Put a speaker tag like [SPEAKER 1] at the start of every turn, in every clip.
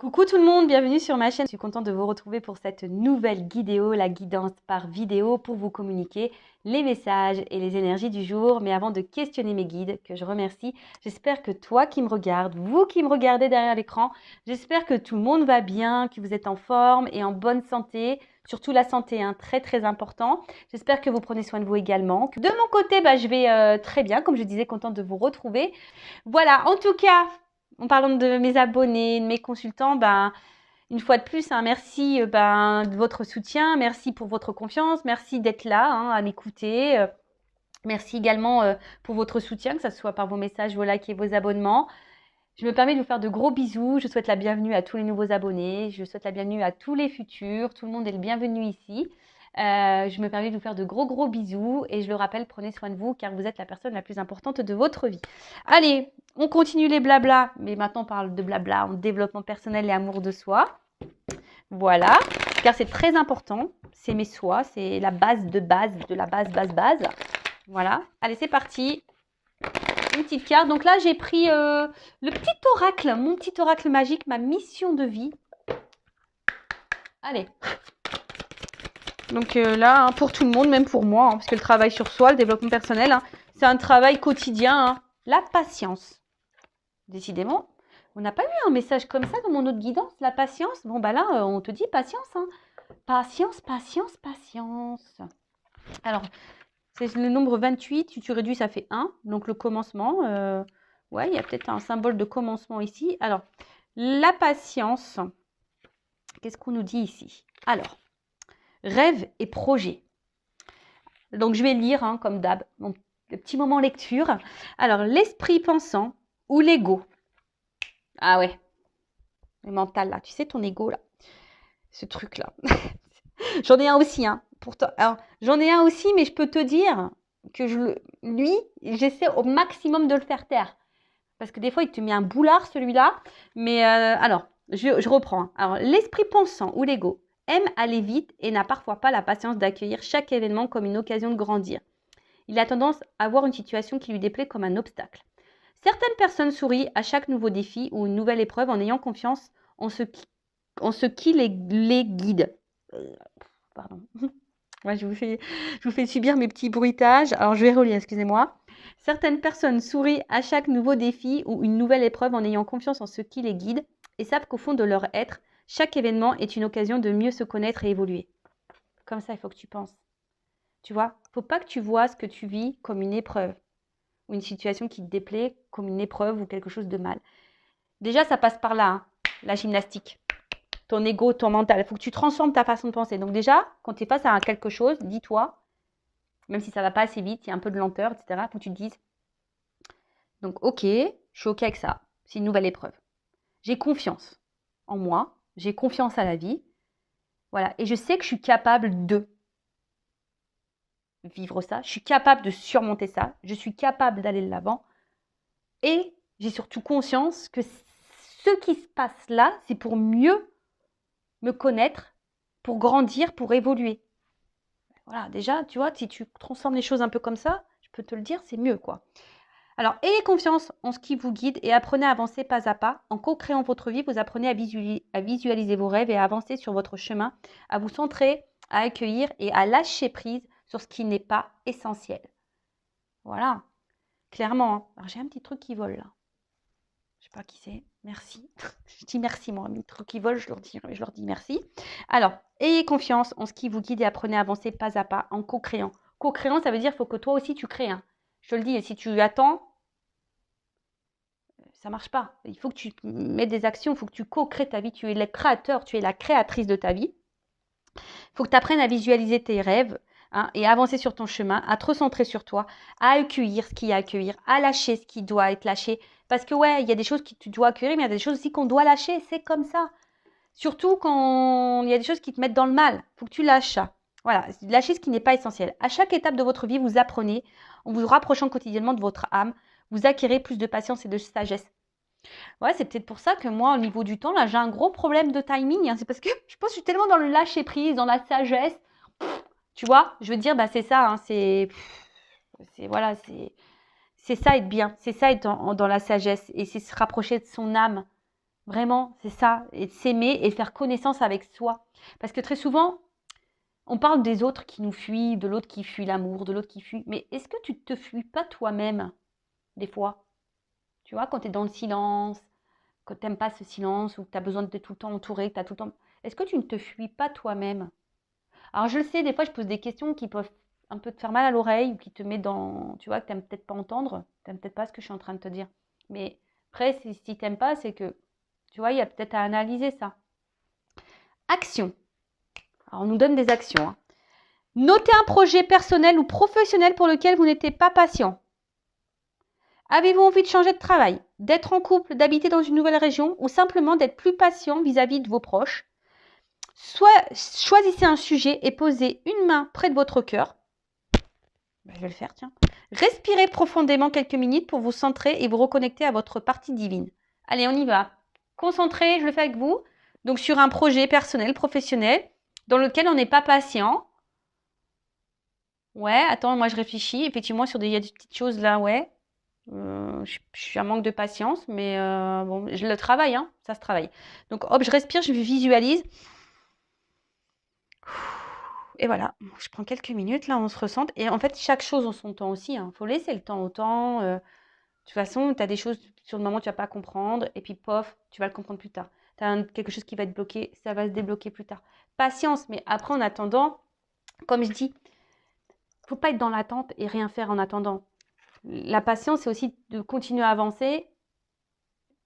[SPEAKER 1] Coucou tout le monde, bienvenue sur ma chaîne. Je suis contente de vous retrouver pour cette nouvelle vidéo, la guidance par vidéo pour vous communiquer les messages et les énergies du jour. Mais avant de questionner mes guides, que je remercie, j'espère que toi qui me regardes, vous qui me regardez derrière l'écran, j'espère que tout le monde va bien, que vous êtes en forme et en bonne santé. Surtout la santé, hein, très très important. J'espère que vous prenez soin de vous également. De mon côté, je vais très bien, comme je disais, contente de vous retrouver. Voilà, en tout cas, en parlant de mes abonnés, de mes consultants, une fois de plus, merci de votre soutien, merci pour votre confiance, merci d'être là à m'écouter. Merci également pour votre soutien, que ce soit par vos messages, vos likes et vos abonnements. Je me permets de vous faire de gros bisous. Je souhaite la bienvenue à tous les nouveaux abonnés. Je souhaite la bienvenue à tous les futurs. Tout le monde est le bienvenu ici. Je me permets de vous faire de gros bisous. Et je le rappelle, prenez soin de vous car vous êtes la personne la plus importante de votre vie. Allez, on continue les blabla. Mais maintenant, on parle de blabla en développement personnel et amour de soi. Voilà, car c'est très important. C'est mes soi, c'est la base de la base. Voilà. Allez, c'est parti. Une petite carte. Donc là, j'ai pris le petit oracle, mon petit oracle magique, ma mission de vie. Allez. Donc là, pour tout le monde, même pour moi, parce que le travail sur soi, le développement personnel, c'est un travail quotidien. La patience. Décidément, on n'a pas eu un message comme ça dans mon autre guidance, la patience. Bon, là, on te dit patience. Patience. Alors, c'est le nombre 28, si tu réduis, ça fait 1. Donc, le commencement, ouais, il y a peut-être un symbole de commencement ici. Alors, la patience, qu'est-ce qu'on nous dit ici? Alors, rêve et projet. Donc, je vais lire, comme d'hab, mon petit moment lecture. Alors, l'esprit pensant ou l'ego. Ah ouais, le mental, là. Tu sais, ton ego, là. Ce truc-là. J'en ai un aussi, pourtant. Alors, j'en ai un aussi, mais je peux te dire que lui, j'essaie au maximum de le faire taire. Parce que des fois, il te met un boulard, celui-là. Mais alors, je reprends. Alors, l'esprit pensant ou l'ego aime aller vite et n'a parfois pas la patience d'accueillir chaque événement comme une occasion de grandir. Il a tendance à voir une situation qui lui déplaît comme un obstacle. Certaines personnes sourient à chaque nouveau défi ou une nouvelle épreuve en ayant confiance en ce qui les guide. Pardon. Ouais, je vous fais subir mes petits bruitages. Alors, je vais relire, excusez-moi. Certaines personnes sourient à chaque nouveau défi ou une nouvelle épreuve en ayant confiance en ce qui les guide et savent qu'au fond de leur être, chaque événement est une occasion de mieux se connaître et évoluer. Comme ça, il faut que tu penses. Tu vois, il ne faut pas que tu vois ce que tu vis comme une épreuve ou une situation qui te déplaît comme une épreuve ou quelque chose de mal. Déjà, ça passe par là, la gymnastique. Ton ego, ton mental. Il faut que tu transformes ta façon de penser. Donc déjà, quand tu es face à quelque chose, dis-toi, même si ça ne va pas assez vite, il y a un peu de lenteur, etc., il faut que tu te dises, donc ok, je suis ok avec ça. C'est une nouvelle épreuve. J'ai confiance en moi, j'ai confiance à la vie. Voilà, et je sais que je suis capable de vivre ça, je suis capable de surmonter ça, je suis capable d'aller de l'avant. Et j'ai surtout conscience que ce qui se passe là, c'est pour mieux me connaître, pour grandir, pour évoluer. Voilà, déjà, tu vois, si tu transformes les choses un peu comme ça, je peux te le dire, c'est mieux, quoi. Alors, ayez confiance en ce qui vous guide et apprenez à avancer pas à pas. En co-créant votre vie, vous apprenez à visualiser vos rêves et à avancer sur votre chemin, à vous centrer, à accueillir et à lâcher prise sur ce qui n'est pas essentiel. Voilà, clairement. Alors, j'ai un petit truc qui vole, là. Je sais pas qui c'est. Merci. Je dis merci, moi. Mes trucs qui volent, je leur dis merci. Alors, ayez confiance en ce qui vous guide et apprenez à avancer pas à pas en co-créant. Co-créant, ça veut dire qu'il faut que toi aussi tu crées. Je te le dis, si tu attends, ça ne marche pas. Il faut que tu mettes des actions, il faut que tu co-crées ta vie. Tu es le créateur, tu es la créatrice de ta vie. Il faut que tu apprennes à visualiser tes rêves et à avancer sur ton chemin, à te recentrer sur toi, à accueillir ce qu'il y a à accueillir, à lâcher ce qui doit être lâché. Parce que ouais, il y a des choses que tu dois accueillir, mais il y a des choses aussi qu'on doit lâcher. C'est comme ça. Surtout quand il y a des choses qui te mettent dans le mal. Il faut que tu lâches ça. Voilà, lâchez ce qui n'est pas essentiel. À chaque étape de votre vie, vous apprenez, en vous rapprochant quotidiennement de votre âme, vous acquérez plus de patience et de sagesse. Ouais, c'est peut-être pour ça que moi, au niveau du temps, là, j'ai un gros problème de timing. C'est parce que je pense que je suis tellement dans le lâcher prise, dans la sagesse. Tu vois, je veux dire, c'est ça. Voilà, c'est ça être bien. C'est ça être dans la sagesse. Et c'est se rapprocher de son âme. Vraiment, c'est ça. Et de s'aimer et faire connaissance avec soi. Parce que très souvent, on parle des autres qui nous fuient, de l'autre qui fuit l'amour, de l'autre qui fuit. Mais est-ce que tu ne te fuis pas toi-même, des fois? Tu vois, quand tu es dans le silence, quand tu n'aimes pas ce silence, ou que tu as besoin d'être tout le temps entouré, que tu as tout le temps... Est-ce que tu ne te fuis pas toi-même? Alors, je le sais, des fois, je pose des questions qui peuvent un peu te faire mal à l'oreille, ou qui te mettent dans... Tu vois, que tu n'aimes peut-être pas entendre, tu n'aimes peut-être pas ce que je suis en train de te dire. Mais après, si tu n'aimes pas, c'est que, tu vois, il y a peut-être à analyser ça. Action. Alors, on nous donne des actions, hein. Notez un projet personnel ou professionnel pour lequel vous n'étiez pas patient. Avez-vous envie de changer de travail, d'être en couple, d'habiter dans une nouvelle région ou simplement d'être plus patient vis-à-vis de vos proches? Choisissez un sujet et posez une main près de votre cœur. Je vais le faire, tiens. Respirez profondément quelques minutes pour vous centrer et vous reconnecter à votre partie divine. Allez, on y va. Concentrez, je le fais avec vous. Donc sur un projet personnel, professionnel, dans lequel on n'est pas patient. Ouais, attends, moi je réfléchis. Effectivement, il y a des petites choses là, ouais. Je suis un manque de patience, mais bon, je le travaille, hein, ça se travaille. Donc hop, je respire, je visualise. Et voilà, je prends quelques minutes, là, on se ressente. Et en fait, chaque chose en son temps aussi. Il faut laisser le temps au temps. De toute façon, tu as des choses sur le moment tu vas pas comprendre. Et puis, pof, tu vas le comprendre plus tard. Tu as quelque chose qui va être bloqué, ça va se débloquer plus tard. Patience, mais après, en attendant, comme je dis, faut pas être dans l'attente et rien faire en attendant. La patience, c'est aussi de continuer à avancer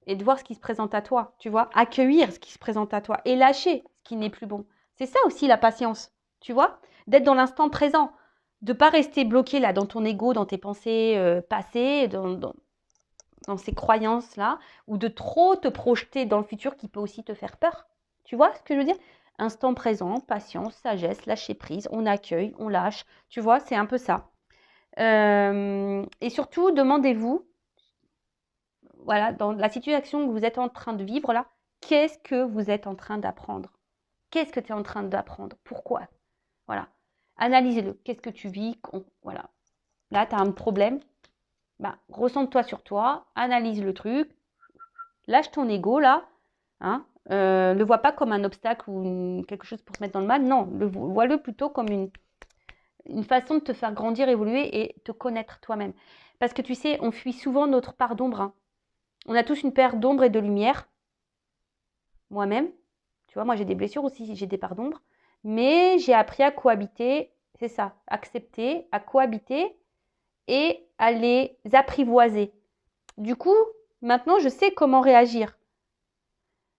[SPEAKER 1] et de voir ce qui se présente à toi, tu vois, accueillir ce qui se présente à toi et lâcher ce qui n'est plus bon. C'est ça aussi la patience, tu vois, d'être dans l'instant présent, de ne pas rester bloqué là dans ton ego, dans tes pensées passées, dans ces croyances-là, ou de trop te projeter dans le futur qui peut aussi te faire peur. Tu vois ce que je veux dire? Instant présent, patience, sagesse, lâcher prise, on accueille, on lâche, tu vois, c'est un peu ça. Et surtout, demandez-vous, voilà, dans la situation que vous êtes en train de vivre là, qu'est-ce que vous êtes en train d'apprendre? Qu'est-ce que tu es en train d'apprendre? Pourquoi? Voilà. Analysez-le. Qu'est-ce que tu vis? Voilà. Là, tu as un problème. Bah, ressens-toi sur toi, analyse le truc, lâche ton ego là. Hein, le vois pas comme un obstacle ou quelque chose pour se mettre dans le mal. Non, vois-le plutôt comme une façon de te faire grandir, évoluer et te connaître toi-même. Parce que tu sais, on fuit souvent notre part d'ombre, hein. On a tous une paire d'ombre et de lumière. Moi-même, tu vois, moi j'ai des blessures aussi, j'ai des parts d'ombre. Mais j'ai appris à cohabiter, c'est ça, accepter, à cohabiter et à les apprivoiser. Du coup, maintenant, je sais comment réagir.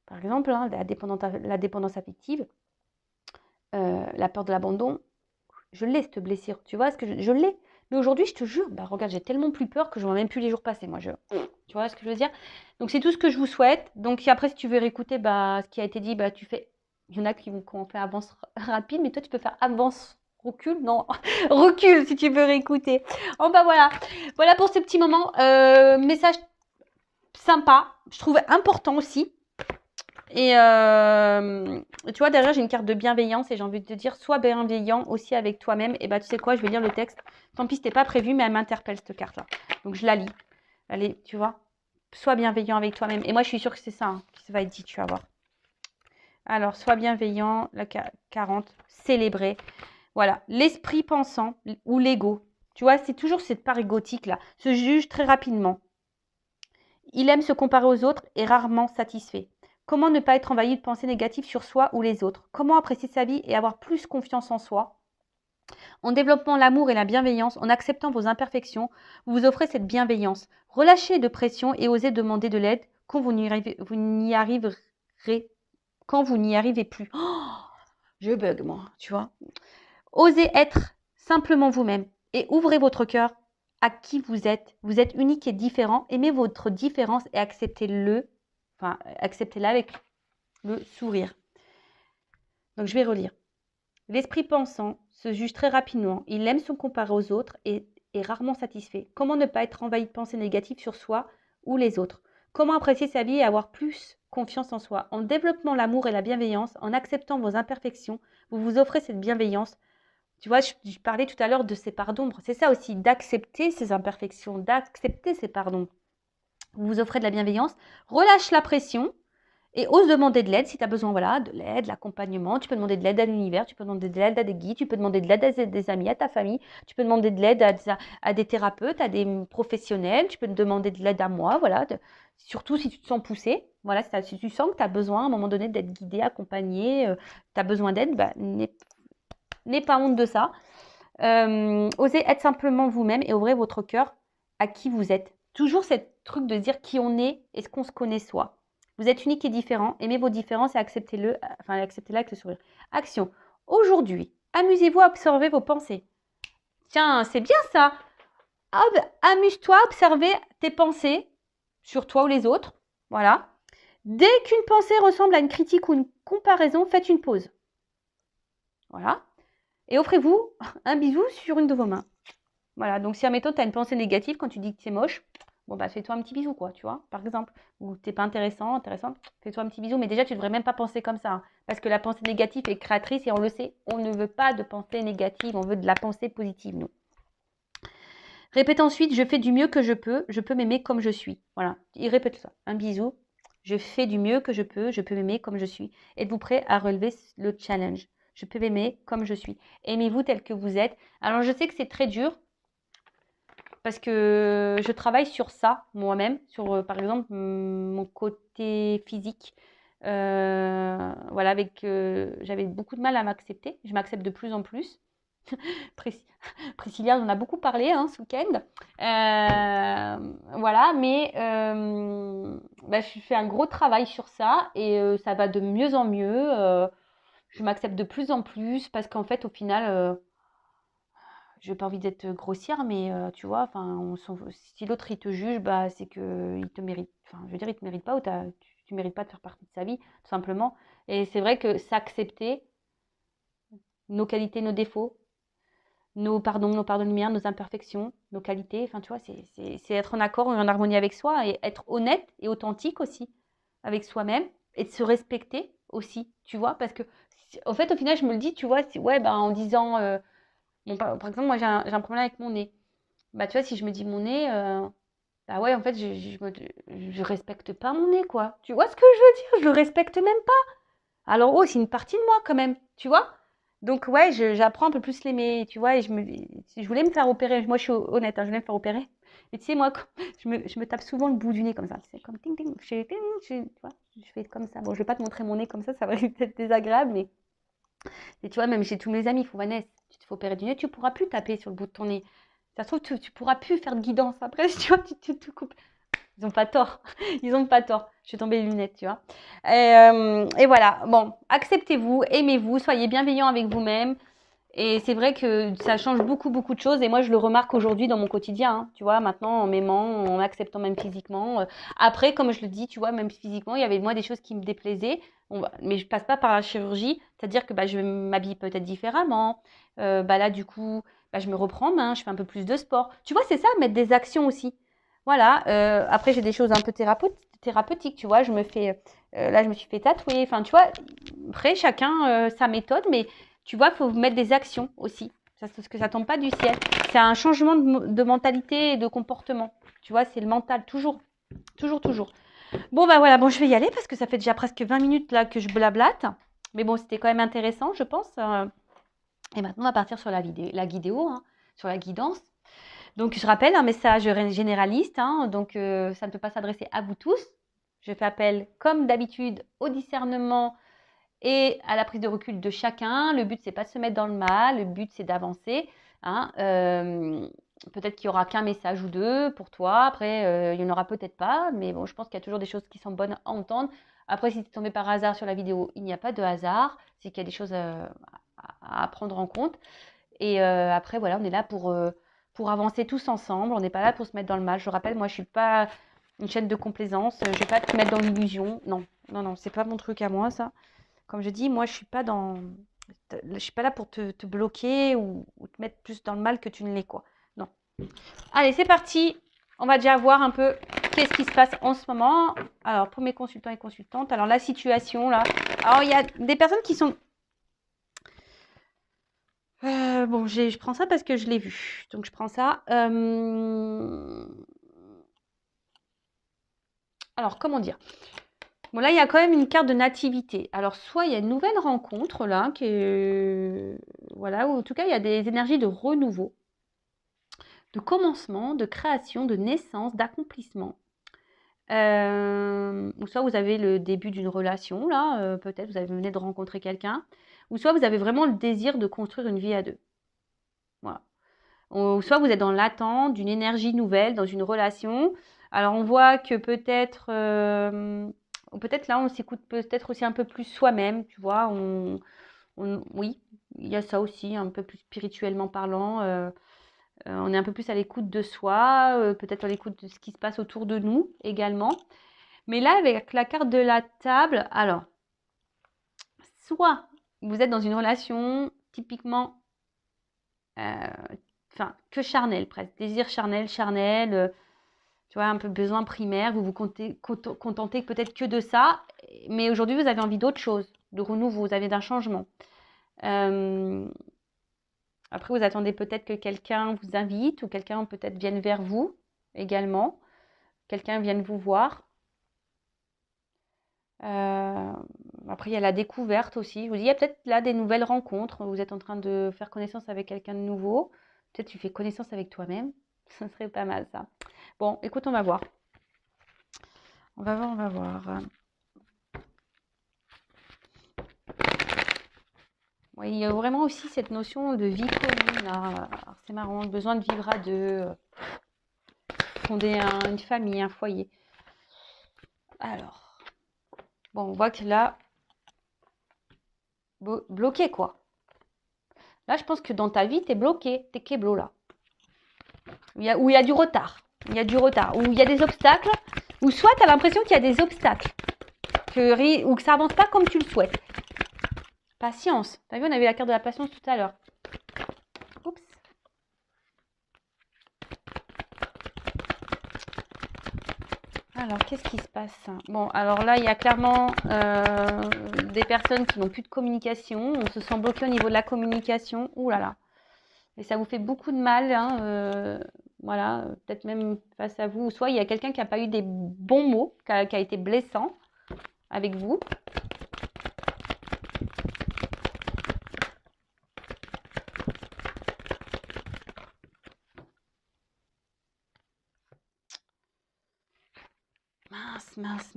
[SPEAKER 1] Par exemple, hein, la dépendance affective, la peur de l'abandon, je l'ai cette blessure, tu vois, ce que je l'ai. Mais aujourd'hui, je te jure, bah regarde, j'ai tellement plus peur que je vois même plus les jours passer. Moi, tu vois ce que je veux dire? Donc, c'est tout ce que je vous souhaite. Donc, après, si tu veux réécouter bah, ce qui a été dit, bah, tu fais. Il y en a qui ont fait avance rapide, mais toi, tu peux faire avance recul. Non, recul si tu veux réécouter. Oh, bah voilà. Voilà pour ce petit moment. Message sympa. Je trouve important aussi. Et tu vois, derrière, j'ai une carte de bienveillance et j'ai envie de te dire, sois bienveillant aussi avec toi-même. Et bah, tu sais quoi, je vais lire le texte. Tant pis, c'était pas prévu, mais elle m'interpelle, cette carte-là. Donc, je la lis. Allez, tu vois, sois bienveillant avec toi-même. Et moi, je suis sûre que c'est ça hein, qui va être dit, tu vas voir. Alors, sois bienveillant, la 40, célébrer. Voilà, l'esprit pensant ou l'ego. Tu vois, c'est toujours cette part égotique-là. Se juge très rapidement. Il aime se comparer aux autres et rarement satisfait. Comment ne pas être envahi de pensées négatives sur soi ou les autres? Comment apprécier sa vie et avoir plus confiance en soi? En développant l'amour et la bienveillance, en acceptant vos imperfections, vous vous offrez cette bienveillance. Relâchez de pression et osez demander de l'aide quand vous n'y arrivez plus. Oh, je bug moi, tu vois. Osez être simplement vous-même et ouvrez votre cœur à qui vous êtes. Vous êtes unique et différent. Aimez votre différence et acceptez-la avec le sourire. Donc, je vais relire. L'esprit pensant se juge très rapidement. Il aime se comparer aux autres et est rarement satisfait. Comment ne pas être envahi de pensées négatives sur soi ou les autres? Comment apprécier sa vie et avoir plus confiance en soi? En développant l'amour et la bienveillance, en acceptant vos imperfections, vous vous offrez cette bienveillance. Tu vois, je parlais tout à l'heure de ces parts d'ombre. C'est ça aussi, d'accepter ces imperfections, d'accepter ces parts d'ombre. Vous vous offrez de la bienveillance. Relâche la pression. Et ose demander de l'aide si tu as besoin, voilà, de l'aide, l'accompagnement. Tu peux demander de l'aide à l'univers, tu peux demander de l'aide à des guides, tu peux demander de l'aide à des amis, à ta famille, tu peux demander de l'aide à des thérapeutes, à des professionnels, tu peux demander de l'aide à moi, voilà. Surtout si tu te sens poussé, voilà, si tu sens que tu as besoin à un moment donné d'être guidé, accompagné, tu as besoin d'aide, bah, n'aie pas honte de ça. Osez être simplement vous-même et ouvrez votre cœur à qui vous êtes. Toujours ce truc de dire qui on est et ce qu'on se connaît soi. Vous êtes unique et différent. Aimez vos différences et acceptez-le, enfin acceptez-la avec le sourire. Action. Aujourd'hui, amusez-vous à observer vos pensées. Tiens, c'est bien ça. Amuse-toi à observer tes pensées sur toi ou les autres. Voilà. Dès qu'une pensée ressemble à une critique ou une comparaison, faites une pause. Voilà. Et offrez-vous un bisou sur une de vos mains. Voilà, donc si admettons tu as une pensée négative quand tu dis que c'est moche, bon bah fais-toi un petit bisou quoi, tu vois, par exemple. Ou t'es pas intéressante, fais-toi un petit bisou, mais déjà tu devrais même pas penser comme ça, hein, parce que la pensée négative est créatrice et on le sait, on ne veut pas de pensée négative, on veut de la pensée positive, nous. Répète ensuite, je fais du mieux que je peux m'aimer comme je suis. Voilà, il répète ça, un bisou, je fais du mieux que je peux m'aimer comme je suis. Êtes-vous prêt à relever le challenge? Je peux m'aimer comme je suis. Aimez-vous tel que vous êtes. Alors je sais que c'est très dur, parce que je travaille sur ça moi-même, sur par exemple mon côté physique. Voilà, j'avais beaucoup de mal à m'accepter. Je m'accepte de plus en plus. Priscilla, on en a beaucoup parlé hein, ce week-end. Voilà, mais bah, je fais un gros travail sur ça et ça va de mieux en mieux. Je m'accepte de plus en plus parce qu'en fait, au final, je n'ai pas envie d'être grossière, mais tu vois, si l'autre il te juge, bah, c'est qu'il te mérite. Enfin, je veux dire, il te mérite pas ou tu mérites pas de faire partie de sa vie, tout simplement. Et c'est vrai que s'accepter nos qualités, nos défauts, nos pardons de lumière, nos imperfections, nos qualités, enfin, tu vois, c'est être en accord et en harmonie avec soi et être honnête et authentique aussi avec soi-même et de se respecter aussi, tu vois, parce que, en fait, au final, je me le dis, tu vois, ouais, ben, en disant. Bon, par exemple, moi, j'ai un problème avec mon nez. Bah, tu vois, si je me dis mon nez, bah ouais, en fait, je respecte pas mon nez, quoi. Tu vois ce que je veux dire? Je le respecte même pas. Alors, oh, c'est une partie de moi quand même, tu vois? Donc, ouais, j'apprends un peu plus l'aimer, tu vois, et si je voulais me faire opérer, moi, je suis honnête, hein, je voulais me faire opérer. Mais tu sais, moi, je me tape souvent le bout du nez comme ça. C'est comme ting ting, tu vois, je fais comme ça. Bon, je vais pas te montrer mon nez comme ça va être désagréable, mais et tu vois, même chez tous mes amis, il faut Vanessa, tu te fais opérer du nez, tu pourras plus taper sur le bout de ton nez. Ça se trouve, tu pourras plus faire de guidance après, tu vois, tu coupes. Ils ont pas tort. Ils ont pas tort. Je suis tombée les lunettes, tu vois. Et voilà. Bon, acceptez-vous, aimez-vous, soyez bienveillants avec vous-même. Et c'est vrai que ça change beaucoup, beaucoup de choses. Et moi, je le remarque aujourd'hui dans mon quotidien. Hein, tu vois, maintenant, en m'aimant, en m'acceptant même physiquement. Après, comme je le dis, tu vois, même physiquement, il y avait moi des choses qui me déplaisaient. Mais je passe pas par la chirurgie. C'est-à-dire que bah, je m'habille peut-être différemment. Bah, là, du coup, bah, je me reprends en main. Je fais un peu plus de sport. Tu vois, c'est ça, mettre des actions aussi. Voilà. Après, j'ai des choses un peu thérapeutiques. Tu vois, là, je me suis fait tatouer. Enfin, tu vois, après, chacun sa méthode. Mais tu vois, il faut mettre des actions aussi. Parce que ça tombe pas du ciel. C'est un changement de mentalité et de comportement. Tu vois, c'est le mental, toujours. Toujours, toujours. Bon, bah voilà, bon, je vais y aller parce que ça fait déjà presque 20 minutes là que je blablate. Mais bon, c'était quand même intéressant, je pense. Et maintenant, on va partir sur la vidéo, hein, sur la guidance. Donc, je rappelle un message généraliste. Hein, donc, ça ne peut pas s'adresser à vous tous. Je fais appel, comme d'habitude, au discernement et à la prise de recul de chacun. Le but, c'est pas de se mettre dans le mal, le but, c'est d'avancer. Hein. Peut-être qu'il n'y aura qu'un message ou deux pour toi. Après, il n'y en aura peut-être pas. Mais bon, je pense qu'il y a toujours des choses qui sont bonnes à entendre. Après, si tu es tombé par hasard sur la vidéo, il n'y a pas de hasard. C'est qu'il y a des choses à prendre en compte. Et après, voilà, on est là pour avancer tous ensemble. On n'est pas là pour se mettre dans le mal. Je rappelle, moi, je suis pas une chaîne de complaisance. Je ne vais pas te mettre dans l'illusion. Non, non, non, c'est pas mon truc à moi, ça. Comme je dis, moi, je suis pas là pour te bloquer ou te mettre plus dans le mal que tu ne l'es, quoi. Non. Allez, c'est parti. On va déjà voir un peu qu'est-ce qui se passe en ce moment. Alors, pour mes consultants et consultantes, alors la situation, là. Alors, il y a des personnes qui sont... bon, je prends ça parce que je l'ai vu. Donc, je prends ça. Alors, comment dire? Bon, là, il y a quand même une carte de nativité. Alors, soit il y a une nouvelle rencontre, là, qui est... Voilà, ou en tout cas, il y a des énergies de renouveau, de commencement, de création, de naissance, d'accomplissement. Ou soit vous avez le début d'une relation, là, peut-être vous venez de rencontrer quelqu'un, ou soit vous avez vraiment le désir de construire une vie à deux. Voilà. Ou soit vous êtes dans l'attente d'une énergie nouvelle, dans une relation. Alors on voit que peut-être peut-être là on s'écoute peut-être aussi un peu plus soi-même, tu vois. Oui, il y a ça aussi, un peu plus spirituellement parlant. On est un peu plus à l'écoute de soi, peut-être à l'écoute de ce qui se passe autour de nous également. Mais là, avec la carte de la table, alors, soit vous êtes dans une relation typiquement, enfin, que charnel presque, désir charnel, tu vois, un peu besoin primaire, vous vous contentez peut-être que de ça, mais aujourd'hui vous avez envie d'autre chose, de renouveau, vous avez d'un changement. Après, vous attendez peut-être que quelqu'un vous invite ou quelqu'un peut-être vienne vers vous également, quelqu'un vienne vous voir. Après, il y a la découverte aussi. Je vous dis, il y a peut-être là des nouvelles rencontres. Vous êtes en train de faire connaissance avec quelqu'un de nouveau. Peut-être tu fais connaissance avec toi-même. Ça serait pas mal, ça. Bon, écoute, on va voir. On va voir, on va voir. Oui, il y a vraiment aussi cette notion de vie commune, là. C'est marrant, le besoin de vivre à deux, fonder une famille, un foyer. Alors, bon, on voit que là, bloqué, quoi. Là, je pense que dans ta vie, t'es bloqué, t'es kéblo, là. Où il y a du retard. Il y a du retard. Où il y a des obstacles. Ou soit tu as l'impression qu'il y a des obstacles. Ou que ça avance pas comme tu le souhaites. Patience. T'as vu, on avait la carte de la patience tout à l'heure. Oups. Alors, qu'est-ce qui se passe? Bon, alors là, il y a clairement des personnes qui n'ont plus de communication. On se sent bloqué au niveau de la communication. Ouh là là. Et ça vous fait beaucoup de mal, hein, voilà, peut-être même face à vous. Ou soit il y a quelqu'un qui n'a pas eu des bons mots, qui a été blessant avec vous. Mince.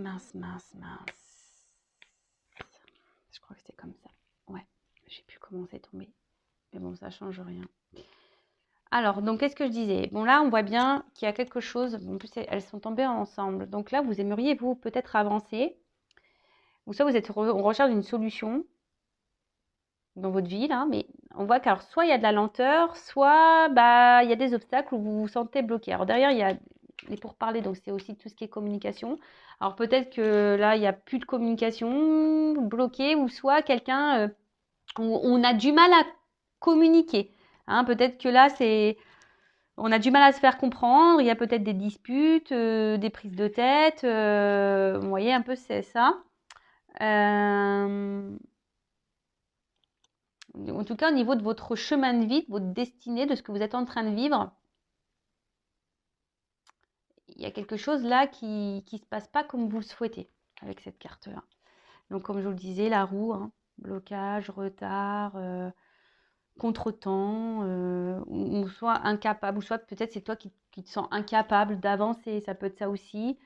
[SPEAKER 1] Je crois que c'est comme ça. Ouais, je sais plus comment c'est tombé. Mais bon, ça change rien. Alors, donc, qu'est-ce que je disais? Bon, là, on voit bien qu'il y a quelque chose. Bon, en plus, elles sont tombées ensemble. Donc là, vous aimeriez, vous, peut-être avancer. Ou soit vous êtes en recherche d'une solution dans votre vie, là. Mais on voit qu'alors, soit il y a de la lenteur, soit bah, il y a des obstacles où vous vous sentez bloqué. Alors, derrière, il y a les pourparlers. Donc, c'est aussi tout ce qui est communication. Alors, peut-être que là, il n'y a plus de communication bloquée. Ou soit quelqu'un où on a du mal à communiquer. Hein, peut-être que là, on a du mal à se faire comprendre. Il y a peut-être des disputes, des prises de tête. Vous voyez un peu, c'est ça. En tout cas, au niveau de votre chemin de vie, de votre destinée, de ce que vous êtes en train de vivre, il y a quelque chose là qui ne se passe pas comme vous le souhaitez avec cette carte-là. Donc, comme je vous le disais, la roue, hein, blocage, retard, contretemps, ou soit incapable, ou soit peut-être c'est toi qui te sens incapable d'avancer, ça peut être ça aussi,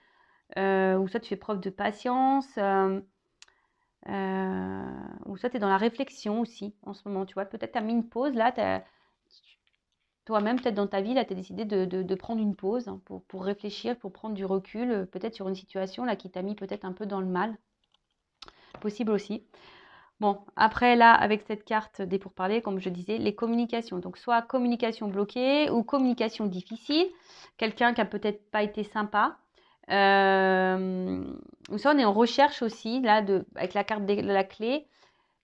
[SPEAKER 1] ou soit tu fais preuve de patience, ou soit tu es dans la réflexion aussi en ce moment, tu vois, peut-être tu as mis une pause là, toi-même peut-être dans ta vie, là tu as décidé de prendre une pause, hein, pour réfléchir, pour prendre du recul, peut-être sur une situation là qui t'a mis peut-être un peu dans le mal, possible aussi. Bon, après là, avec cette carte des pourparlers, comme je disais, les communications. Donc, soit communication bloquée ou communication difficile. Quelqu'un qui a peut-être pas été sympa. Ou soit on est en recherche aussi, là, avec la carte de la clé.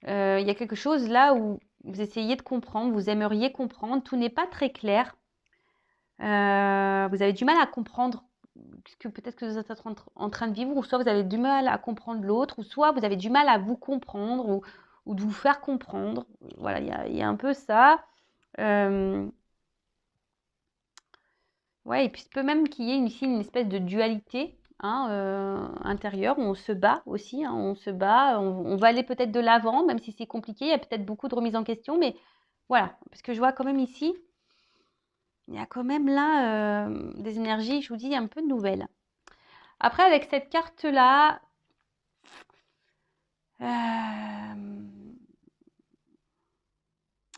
[SPEAKER 1] Il y a quelque chose là où vous essayez de comprendre, vous aimeriez comprendre. Tout n'est pas très clair. Vous avez du mal à comprendre ce que peut-être que vous êtes en train de vivre, ou soit vous avez du mal à comprendre l'autre, ou soit vous avez du mal à vous comprendre, ou de vous faire comprendre. Voilà, il y a un peu ça. Ouais, et puis il peut même qu'il y ait ici une espèce de dualité intérieur, où on se bat aussi, hein, on se bat, on va aller peut-être de l'avant, même si c'est compliqué, il y a peut-être beaucoup de remises en question, mais voilà, parce que je vois quand même ici, il y a quand même là des énergies, je vous dis, un peu nouvelles. Après, avec cette carte-là,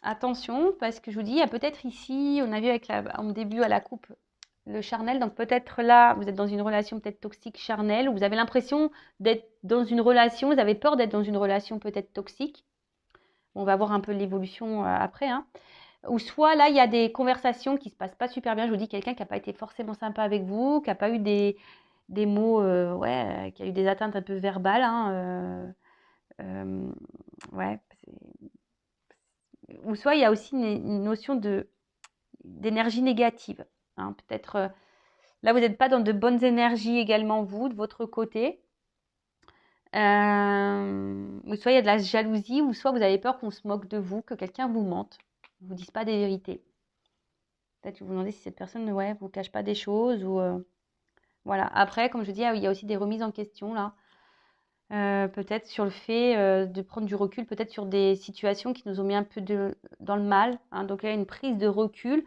[SPEAKER 1] attention, parce que je vous dis, il y a peut-être ici, on a vu en début à la coupe, le charnel, donc peut-être là, vous êtes dans une relation peut-être toxique charnelle, ou vous avez l'impression d'être dans une relation, vous avez peur d'être dans une relation peut-être toxique. On va voir un peu l'évolution après, hein. Ou soit là, il y a des conversations qui se passent pas super bien. Je vous dis, quelqu'un qui n'a pas été forcément sympa avec vous, qui n'a pas eu des mots, qui a eu des atteintes un peu verbales, hein, ouais. Ou soit il y a aussi une notion d'énergie négative, hein. Peut-être là, vous n'êtes pas dans de bonnes énergies également, vous, de votre côté. Ou soit il y a de la jalousie, ou soit vous avez peur qu'on se moque de vous, que quelqu'un vous mente, ne vous dise pas des vérités. Peut-être que vous vous demandez si cette personne ne vous cache pas des choses. Ou voilà. Après, comme je dis, il y a aussi des remises en question là. Peut-être sur le fait de prendre du recul, peut-être sur des situations qui nous ont mis un peu dans le mal, hein. Donc il y a une prise de recul.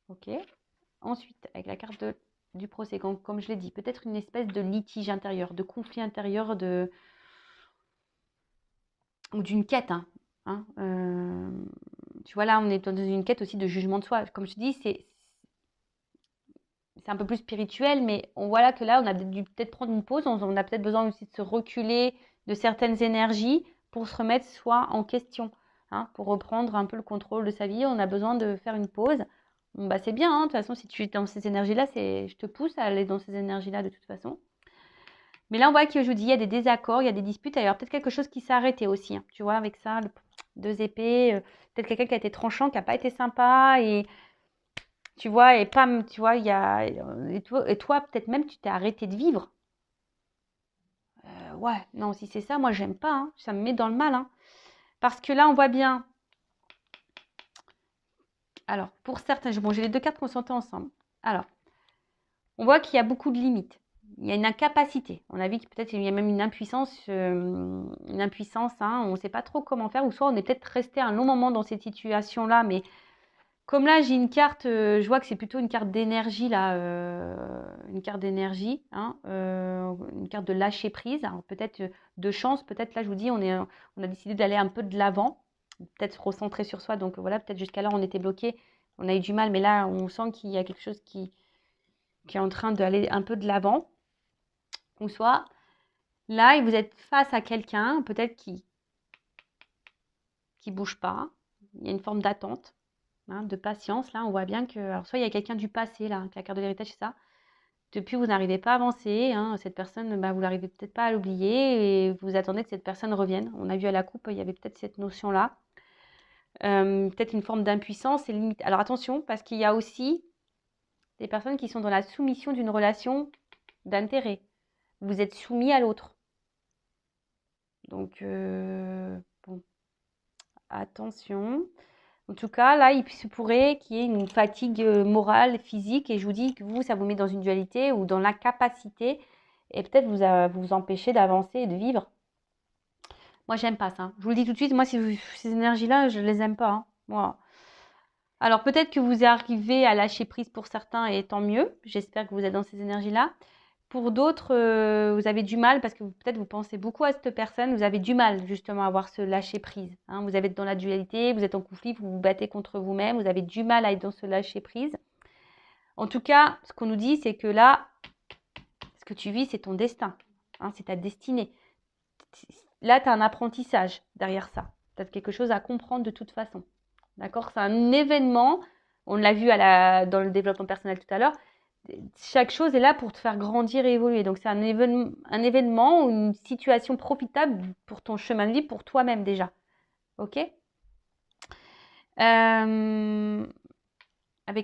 [SPEAKER 1] Ok. Ensuite, avec la carte du procès, comme je l'ai dit, peut-être une espèce de litige intérieur, de conflit intérieur, ou d'une quête, hein. Tu vois, là, on est dans une quête aussi de jugement de soi. Comme je dis, c'est un peu plus spirituel, mais on voit là que là, on a dû peut-être prendre une pause. On a peut-être besoin aussi de se reculer de certaines énergies pour se remettre soi en question, hein, pour reprendre un peu le contrôle de sa vie. On a besoin de faire une pause. Bon, bah, c'est bien, hein. De toute façon, si tu es dans ces énergies-là, je te pousse à aller dans ces énergies-là de toute façon. Mais là, on voit que je vous dis, il y a des désaccords, il y a des disputes. Alors, peut-être quelque chose qui s'est arrêté aussi, hein. Tu vois, avec ça, deux épées. Peut-être quelqu'un qui a été tranchant, qui n'a pas été sympa. Et tu vois, et pam, tu vois, il y a. Et toi peut-être même, tu t'es arrêté de vivre. Ouais, non, si c'est ça, moi, j'aime pas, hein. Ça me met dans le mal, hein. Parce que là, on voit bien. Alors, pour certains, bon, j'ai les deux cartes consentées ensemble. Alors, on voit qu'il y a beaucoup de limites. Il y a une incapacité. On a vu que peut-être il y a même une impuissance, hein, on ne sait pas trop comment faire. Ou soit on est peut-être resté un long moment dans cette situation-là, mais comme là, j'ai une carte, je vois que c'est plutôt une carte d'énergie, là, une carte d'énergie, hein, une carte de lâcher prise. Alors peut-être de chance, peut-être là, je vous dis, on a décidé d'aller un peu de l'avant, peut-être se recentrer sur soi. Donc voilà, peut-être jusqu'à là, on était bloqué, on a eu du mal, mais là, on sent qu'il y a quelque chose qui est en train d'aller un peu de l'avant. Ou soit, là, vous êtes face à quelqu'un, peut-être qui bouge pas. Il y a une forme d'attente, hein, de patience. Là, on voit bien que... Alors, soit il y a quelqu'un du passé, là, avec la carte de l'héritage, c'est ça. Depuis, vous n'arrivez pas à avancer, hein. Cette personne, bah, vous n'arrivez peut-être pas à l'oublier et vous attendez que cette personne revienne. On a vu à la coupe, il y avait peut-être cette notion-là. Peut-être une forme d'impuissance et limite. Alors, attention, parce qu'il y a aussi des personnes qui sont dans la soumission d'une relation d'intérêt. Vous êtes soumis à l'autre. Donc, bon, attention. En tout cas, là, il se pourrait qu'il y ait une fatigue morale, physique, et je vous dis que vous, ça vous met dans une dualité ou dans l'incapacité, et peut-être vous empêcher d'avancer et de vivre. Moi, j'aime pas ça. Je vous le dis tout de suite, moi, ces énergies-là, je les aime pas, hein. Moi. Alors, peut-être que vous arrivez à lâcher prise pour certains, et tant mieux. J'espère que vous êtes dans ces énergies-là. Pour d'autres, vous avez du mal parce que peut-être vous pensez beaucoup à cette personne. Vous avez du mal justement à avoir ce lâcher prise, hein. Vous êtes dans la dualité, vous êtes en conflit, vous vous battez contre vous-même. Vous avez du mal à être dans ce lâcher prise. En tout cas, ce qu'on nous dit, c'est que là, ce que tu vis, c'est ton destin, hein, c'est ta destinée. Là, tu as un apprentissage derrière ça. Tu as quelque chose à comprendre de toute façon. D'accord? C'est un événement. On l'a vu dans le développement personnel tout à l'heure. Chaque chose est là pour te faire grandir et évoluer. Donc, c'est un événement ou une situation profitable pour ton chemin de vie, pour toi-même déjà. Ok? Avec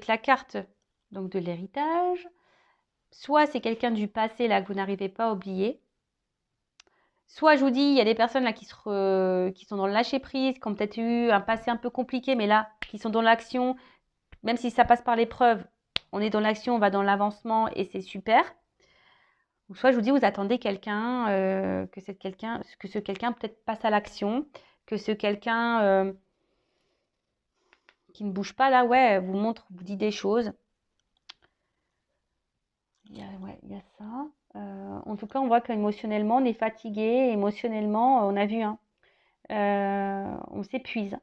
[SPEAKER 1] la carte donc, de l'héritage, soit c'est quelqu'un du passé là que vous n'arrivez pas à oublier. Soit, je vous dis, il y a des personnes là qui sont dans le lâcher-prise, qui ont peut-être eu un passé un peu compliqué, mais là, qui sont dans l'action, même si ça passe par l'épreuve, on est dans l'action, on va dans l'avancement et c'est super. Ou soit je vous dis, vous attendez quelqu'un, que ce quelqu'un peut-être passe à l'action, que ce quelqu'un qui ne bouge pas là, ouais, vous montre, vous dit des choses. Ouais, il y a ça. En tout cas, on voit qu'émotionnellement, on est fatigué. Émotionnellement, on a vu, hein, on s'épuise.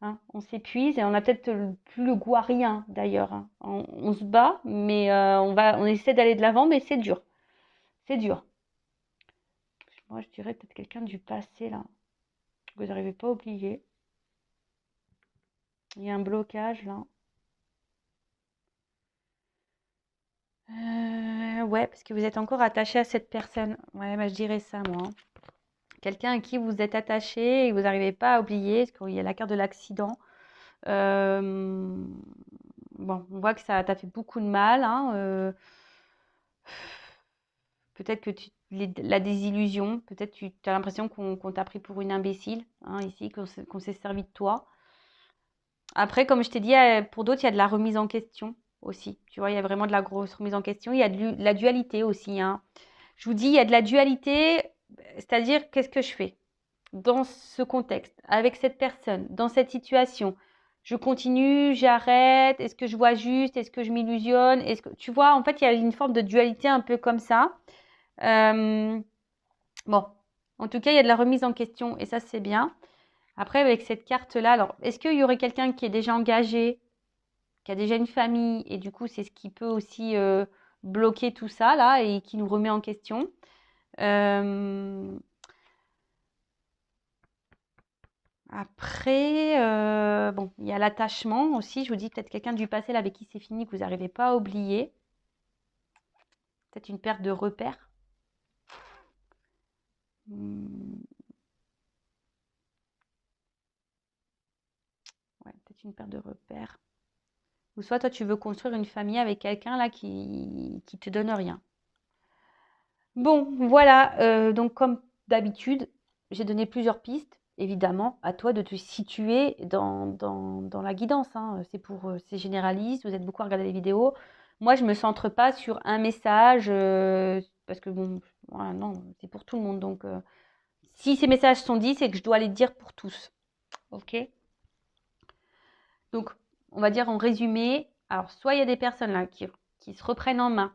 [SPEAKER 1] Hein, on s'épuise et on a peut-être plus le goût à rien d'ailleurs. Hein. On se bat, mais on essaie d'aller de l'avant, mais c'est dur. C'est dur. Moi, je dirais peut-être quelqu'un du passé là, que vous n'arrivez pas à oublier. Il y a un blocage là. Ouais, parce que vous êtes encore attaché à cette personne. Ouais, bah, je dirais ça, moi. Hein. Quelqu'un à qui vous êtes attaché et que vous n'arrivez pas à oublier, parce qu'il y a la carte de l'accident. Bon, on voit que ça t'a fait beaucoup de mal. Hein, peut-être que la désillusion, peut-être tu as l'impression qu'on t'a pris pour une imbécile, hein, ici, qu'on s'est servi de toi. Après, comme je t'ai dit, pour d'autres, il y a de la remise en question aussi. Tu vois, il y a vraiment de la grosse remise en question. Il y a de la dualité aussi. Hein. Je vous dis, il y a de la dualité, c'est-à-dire qu'est-ce que je fais dans ce contexte, avec cette personne, dans cette situation. Je continue, j'arrête, est-ce que je vois juste, est-ce que je m'illusionne, est-ce que tu vois, en fait, il y a une forme de dualité un peu comme ça. Bon, en tout cas, il y a de la remise en question et ça, c'est bien. Après, avec cette carte-là, alors, est-ce qu'il y aurait quelqu'un qui est déjà engagé, qui a déjà une famille et du coup, c'est ce qui peut aussi bloquer tout ça là et qui nous remet en question. Après, bon, il y a l'attachement aussi. Je vous dis peut-être quelqu'un du passé là, avec qui c'est fini, que vous n'arrivez pas à oublier. Peut-être une perte de repères. Ouais, peut-être une perte de repères. Ou soit toi, tu veux construire une famille avec quelqu'un là qui te donne rien. Bon, voilà. Donc, comme d'habitude, j'ai donné plusieurs pistes. Évidemment, à toi de te situer dans la guidance. Hein. C'est généraliste. Vous êtes beaucoup à regarder les vidéos. Moi, je me centre pas sur un message parce que bon, voilà, non, c'est pour tout le monde. Donc, si ces messages sont dits, c'est que je dois les dire pour tous. Ok? Donc, on va dire en résumé. Alors, soit il y a des personnes là qui se reprennent en main,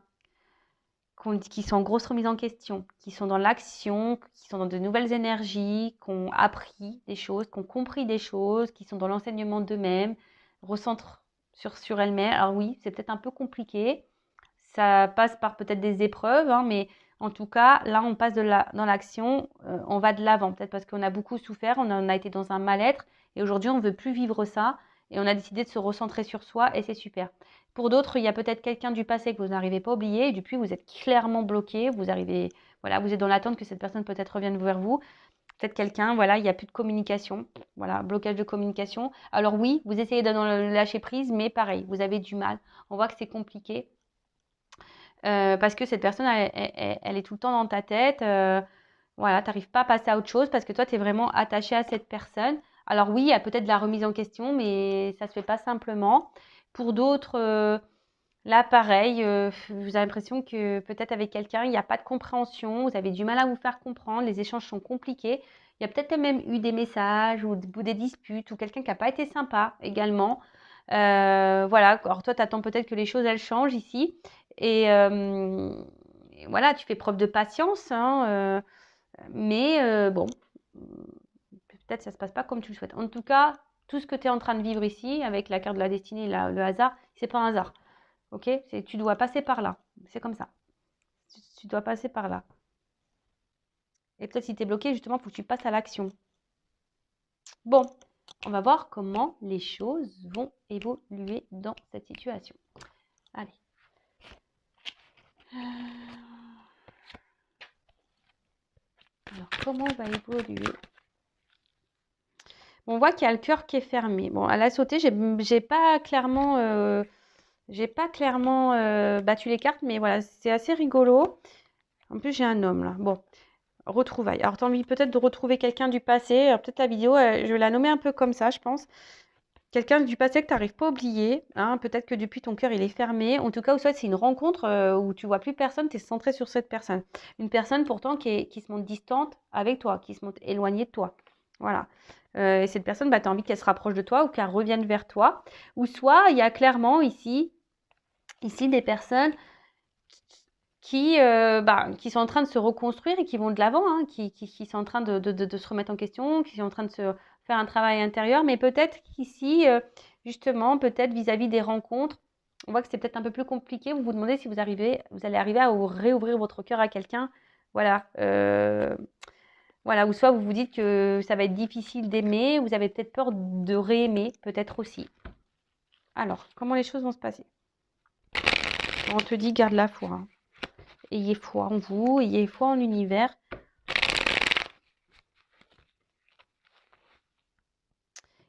[SPEAKER 1] qui sont en grosse remise en question, qui sont dans l'action, qui sont dans de nouvelles énergies, qui ont appris des choses, qui ont compris des choses, qui sont dans l'enseignement d'eux-mêmes, recentrent sur elles-mêmes. Alors oui, c'est peut-être un peu compliqué. Ça passe par peut-être des épreuves, hein, mais en tout cas, là, on passe dans l'action, on va de l'avant. Peut-être parce qu'on a beaucoup souffert, on en a été dans un mal-être, et aujourd'hui, on ne veut plus vivre ça, et on a décidé de se recentrer sur soi, et c'est super. Pour d'autres, il y a peut-être quelqu'un du passé que vous n'arrivez pas à oublier, et depuis, vous êtes clairement bloqué, vous êtes dans l'attente que cette personne peut-être revienne vers vous. Peut-être quelqu'un, voilà, il n'y a plus de communication, voilà, blocage de communication. Alors oui, vous essayez de lâcher prise, mais pareil, vous avez du mal. On voit que c'est compliqué. Parce que cette personne, elle est tout le temps dans ta tête. Voilà, tu n'arrives pas à passer à autre chose parce que toi, tu es vraiment attaché à cette personne. Alors oui, il y a peut-être de la remise en question, mais ça ne se fait pas simplement. Pour d'autres, là, pareil, vous avez l'impression que peut-être avec quelqu'un, il n'y a pas de compréhension, vous avez du mal à vous faire comprendre, les échanges sont compliqués. Il y a peut-être même eu des messages ou des disputes ou quelqu'un qui n'a pas été sympa également. Voilà, alors toi, tu attends peut-être que les choses, elles changent ici. Et voilà, tu fais preuve de patience, hein, mais bon, peut-être ça se passe pas comme tu le souhaites. En tout cas, tout ce que tu es en train de vivre ici, avec la carte de la destinée, le hasard, c'est pas un hasard. Ok? Tu dois passer par là. C'est comme ça. Tu dois passer par là. Et peut-être si tu es bloqué, justement, il faut que tu passes à l'action. Bon, on va voir comment les choses vont évoluer dans cette situation. Allez. Alors, comment on va évoluer? On voit qu'il y a le cœur qui est fermé. Bon, à la sauter, j'ai pas clairement, battu les cartes, mais voilà, c'est assez rigolo. En plus, j'ai un homme là. Bon, retrouvailles. Alors, tu as envie peut-être de retrouver quelqu'un du passé. Alors, peut-être la vidéo, je vais la nommer un peu comme ça, je pense. quelqu'un du passé que tu n'arrives pas à oublier. Hein, peut-être que depuis, ton cœur, il est fermé. En tout cas, ou soit c'est une rencontre où tu vois plus personne, tu es centré sur cette personne. Une personne pourtant qui se montre distante avec toi, qui se montre éloignée de toi. Voilà. Et cette personne, bah, tu as envie qu'elle se rapproche de toi ou qu'elle revienne vers toi. Ou soit, il y a clairement ici des personnes qui sont en train de se reconstruire et qui vont de l'avant, hein, qui sont en train de se remettre en question, qui sont en train de se faire un travail intérieur, mais peut-être qu'ici, justement, peut-être vis-à-vis des rencontres, on voit que c'est peut-être un peu plus compliqué. Vous vous demandez si vous allez arriver à réouvrir votre cœur à quelqu'un. Voilà. Voilà. Ou soit vous vous dites que ça va être difficile d'aimer, vous avez peut-être peur de réaimer, peut-être aussi. Alors, comment les choses vont se passer? On te dit, garde la foi. Hein. Ayez foi en vous, ayez foi en l'univers.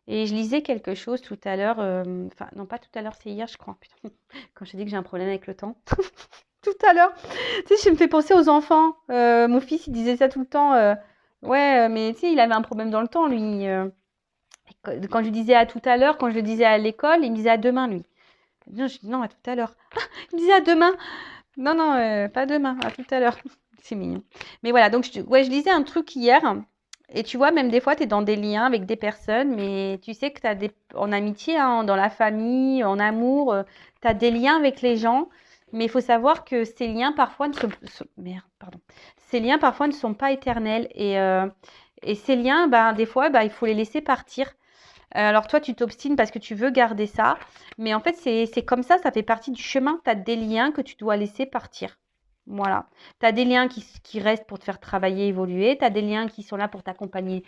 [SPEAKER 1] Et je lisais quelque chose tout à l'heure, enfin non pas tout à l'heure, c'est hier je crois, putain, quand je dis que j'ai un problème avec le temps. Tout à l'heure, tu sais, je me fais penser aux enfants. Mon fils, il disait ça tout le temps. Ouais, mais tu sais, il avait un problème dans le temps, lui. Quand je lui disais à tout à l'heure, quand je le disais à l'école, il me disait à demain, lui. Non, je dis non, à tout à l'heure. Ah, il me disait à demain. Non, non, pas demain, à tout à l'heure. C'est mignon. Mais voilà, donc je lisais un truc hier. Et tu vois, même des fois, tu es dans des liens avec des personnes, mais tu sais que tu as en amitié, hein, dans la famille, en amour, tu as des liens avec les gens. Mais il faut savoir que ces liens, parfois, merde, pardon. Ces liens, parfois, ne sont pas éternels. Et ces liens, ben, des fois, ben, il faut les laisser partir. Alors toi, tu t'obstines parce que tu veux garder ça. Mais en fait, c'est comme ça fait partie du chemin. Tu as des liens que tu dois laisser partir. Voilà. Tu as des liens qui restent pour te faire travailler, évoluer. Tu as des liens qui sont là pour t'accompagner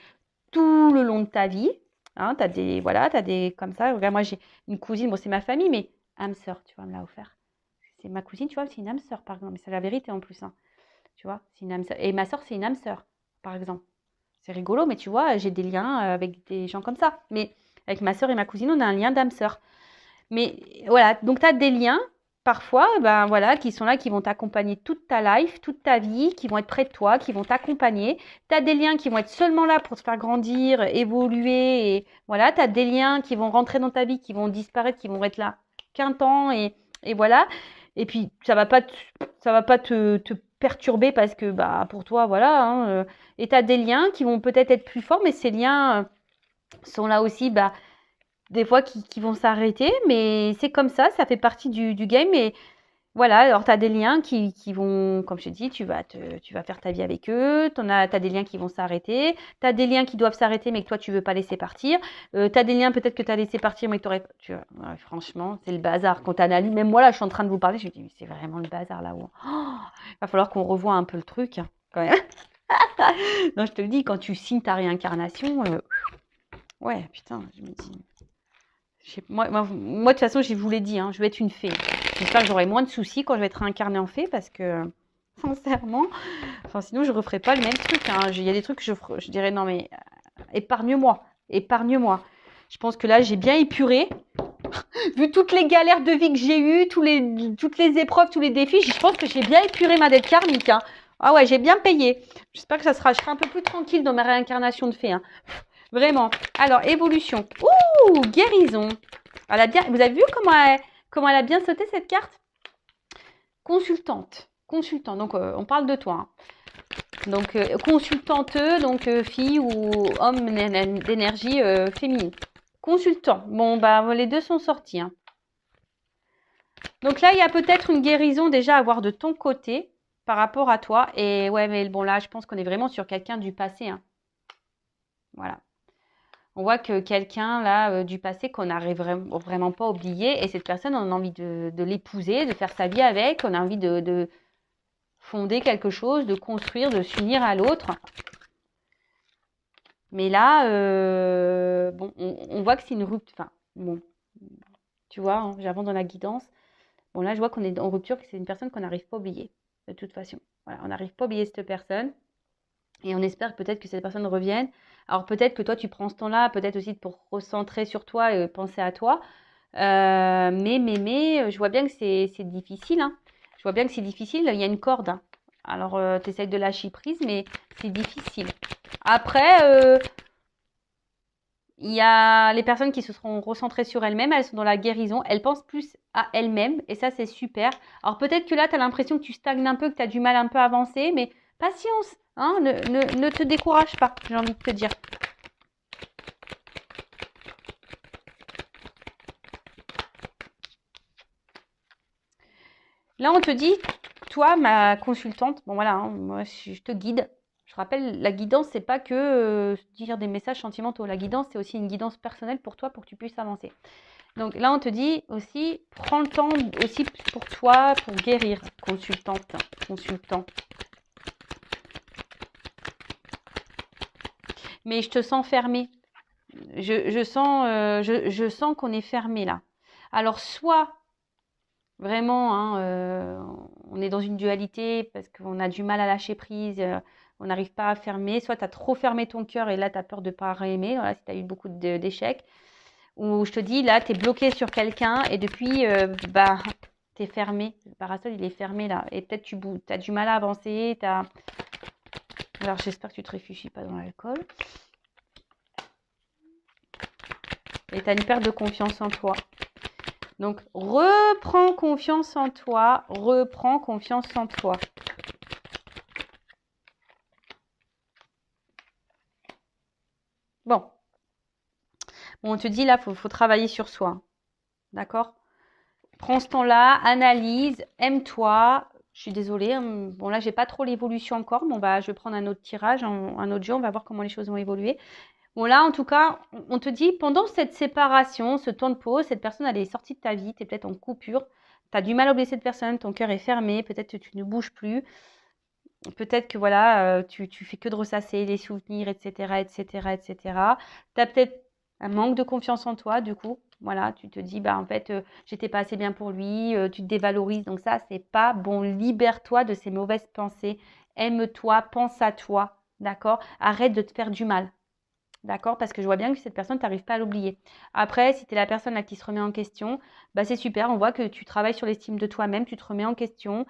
[SPEAKER 1] tout le long de ta vie. Hein, tu as des, voilà, t'as des comme ça. Regarde, moi, j'ai une cousine, bon, c'est ma famille, mais âme sœur, tu vois, me l'a offert. C'est ma cousine, tu vois, c'est une âme sœur, par exemple. Mais c'est la vérité en plus. Hein. Tu vois, c'est une âme sœur. Et ma sœur, c'est une âme sœur, par exemple. C'est rigolo, mais tu vois, j'ai des liens avec des gens comme ça. Mais avec ma sœur et ma cousine, on a un lien d'âme sœur. Mais voilà, donc tu as des liens, parfois, ben voilà, qui sont là, qui vont t'accompagner toute ta life, toute ta vie, qui vont être près de toi, qui vont t'accompagner. Tu as des liens qui vont être seulement là pour te faire grandir, évoluer. Et voilà, tu as des liens qui vont rentrer dans ta vie, qui vont disparaître, qui vont être là qu'un temps. Et voilà. Et puis, ça va pas te perturber parce que bah, pour toi, voilà. Hein, et tu as des liens qui vont peut-être être plus forts, mais ces liens sont là aussi, bah, des fois qui vont s'arrêter, mais c'est comme ça fait partie du game. Et voilà, alors tu as des liens qui vont, comme je te dis, tu vas faire ta vie avec eux, tu as des liens qui vont s'arrêter, tu as des liens qui doivent s'arrêter, mais que toi, tu veux pas laisser partir. Tu as des liens peut-être que tu as laissé partir, mais que tu aurais... Ouais, franchement, c'est le bazar. Quand tu analyses, même moi, là, je suis en train de vous parler, je me dis, mais c'est vraiment le bazar là-haut. Oh, il va falloir qu'on revoie un peu le truc, hein, quand même. Non, je te le dis, quand tu signes ta réincarnation, ouais, putain, je me dis... Moi, de toute façon, je vous l'ai dit, hein, je vais être une fée. J'espère que j'aurai moins de soucis quand je vais être réincarnée en fée parce que, sincèrement, enfin, sinon, je ne referai pas le même truc. Hein. Il y a des trucs que je dirais, non, mais épargne-moi, épargne-moi. Je pense que là, j'ai bien épuré. Vu toutes les galères de vie que j'ai eues, toutes les épreuves, tous les défis, je pense que j'ai bien épuré ma dette karmique. Hein. Ah ouais, j'ai bien payé. J'espère que je serai un peu plus tranquille dans ma réincarnation de fée. Hein. Vraiment. Alors, évolution. Ouh, guérison. Vous avez vu comment elle a bien sauté cette carte? Consultante. Consultant. Donc, on parle de toi. Hein. Donc, consultante, donc fille ou homme d'énergie féminine. Consultant. Bon, bah, les deux sont sortis. Hein. Donc là, il y a peut-être une guérison déjà à voir de ton côté par rapport à toi. Et ouais, mais bon, là, je pense qu'on est vraiment sur quelqu'un du passé. Hein. Voilà. On voit que quelqu'un là du passé qu'on n'arrive vraiment pas à oublier, et cette personne, on a envie de l'épouser, de faire sa vie avec, on a envie de fonder quelque chose, de construire, de s'unir à l'autre. Mais là, bon, on voit que c'est une rupture. Enfin, bon, tu vois, hein, j'avance dans la guidance. Bon, là, je vois qu'on est en rupture, que c'est une personne qu'on n'arrive pas à oublier, de toute façon. Voilà, on n'arrive pas à oublier cette personne. Et on espère peut-être que cette personne revienne. Alors peut-être que toi, tu prends ce temps-là, peut-être aussi pour recentrer sur toi et penser à toi. Mais je vois bien que c'est difficile. Hein. Je vois bien que c'est difficile. Il y a une corde. Hein. Alors, tu essaies de lâcher prise, mais c'est difficile. Après, Il y a les personnes qui se seront recentrées sur elles-mêmes, elles sont dans la guérison, elles pensent plus à elles-mêmes et ça c'est super. Alors peut-être que là tu as l'impression que tu stagnes un peu, que tu as du mal un peu à avancer, mais patience, hein, ne te décourage pas, j'ai envie de te dire. Là on te dit, toi ma consultante, bon voilà, hein, moi je te guide. Je rappelle, la guidance, c'est pas que dire des messages sentimentaux. La guidance, c'est aussi une guidance personnelle pour toi, pour que tu puisses avancer. Donc là, on te dit aussi, prends le temps aussi pour toi, pour guérir, consultante, consultant. Mais je te sens fermé. Je sens qu'on est fermé là. Alors, soit vraiment, hein, on est dans une dualité parce qu'on a du mal à lâcher prise, on n'arrive pas à fermer. Soit tu as trop fermé ton cœur et là, tu as peur de ne pas aimer, voilà, si tu as eu beaucoup d'échecs. Ou je te dis, là, tu es bloqué sur quelqu'un et depuis, bah, tu es fermé. Le parasol, il est fermé là. Et peut-être tu as du mal à avancer. Alors, j'espère que tu te réfugies pas dans l'alcool. Et tu as une perte de confiance en toi. Donc, reprends confiance en toi. Reprends confiance en toi. Bon. On te dit là, faut travailler sur soi. D'accord? Prends ce temps-là, analyse, aime-toi. Je suis désolée. Bon, là, j'ai pas trop l'évolution encore, mais je vais prendre un autre tirage, un autre jeu. On va voir comment les choses vont évoluer. Bon, là, en tout cas, on te dit, pendant cette séparation, ce temps de pause, cette personne, elle est sortie de ta vie. Tu es peut-être en coupure. Tu as du mal à oublier cette personne. Ton cœur est fermé. Peut-être que tu ne bouges plus. Peut-être que voilà, tu fais que de ressasser les souvenirs, etc., etc., etc. Tu as peut-être un manque de confiance en toi, du coup. Voilà, tu te dis, bah en fait, j'étais pas assez bien pour lui, tu te dévalorises. Donc ça, c'est pas bon. Libère-toi de ces mauvaises pensées. Aime-toi, pense à toi, d'accord? Arrête de te faire du mal, d'accord? Parce que je vois bien que cette personne, tu n'arrives pas à l'oublier. Après, si tu es la personne là qui se remet en question, bah c'est super. On voit que tu travailles sur l'estime de toi-même, tu te remets en question.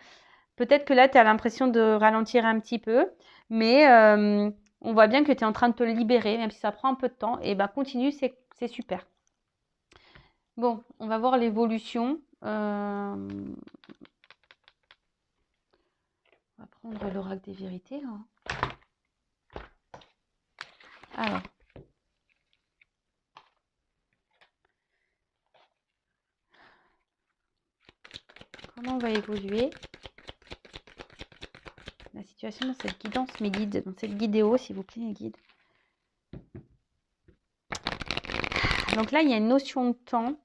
[SPEAKER 1] Peut-être que là, tu as l'impression de ralentir un petit peu, mais on voit bien que tu es en train de te libérer, même si ça prend un peu de temps. Et ben continue, c'est super. Bon, on va voir l'évolution. On va prendre l'oracle des vérités. Hein. Alors. Comment on va évoluer la situation dans cette guidance, mes guides, dans cette vidéo, s'il vous plaît, mes guides. Donc là, il y a une notion de temps.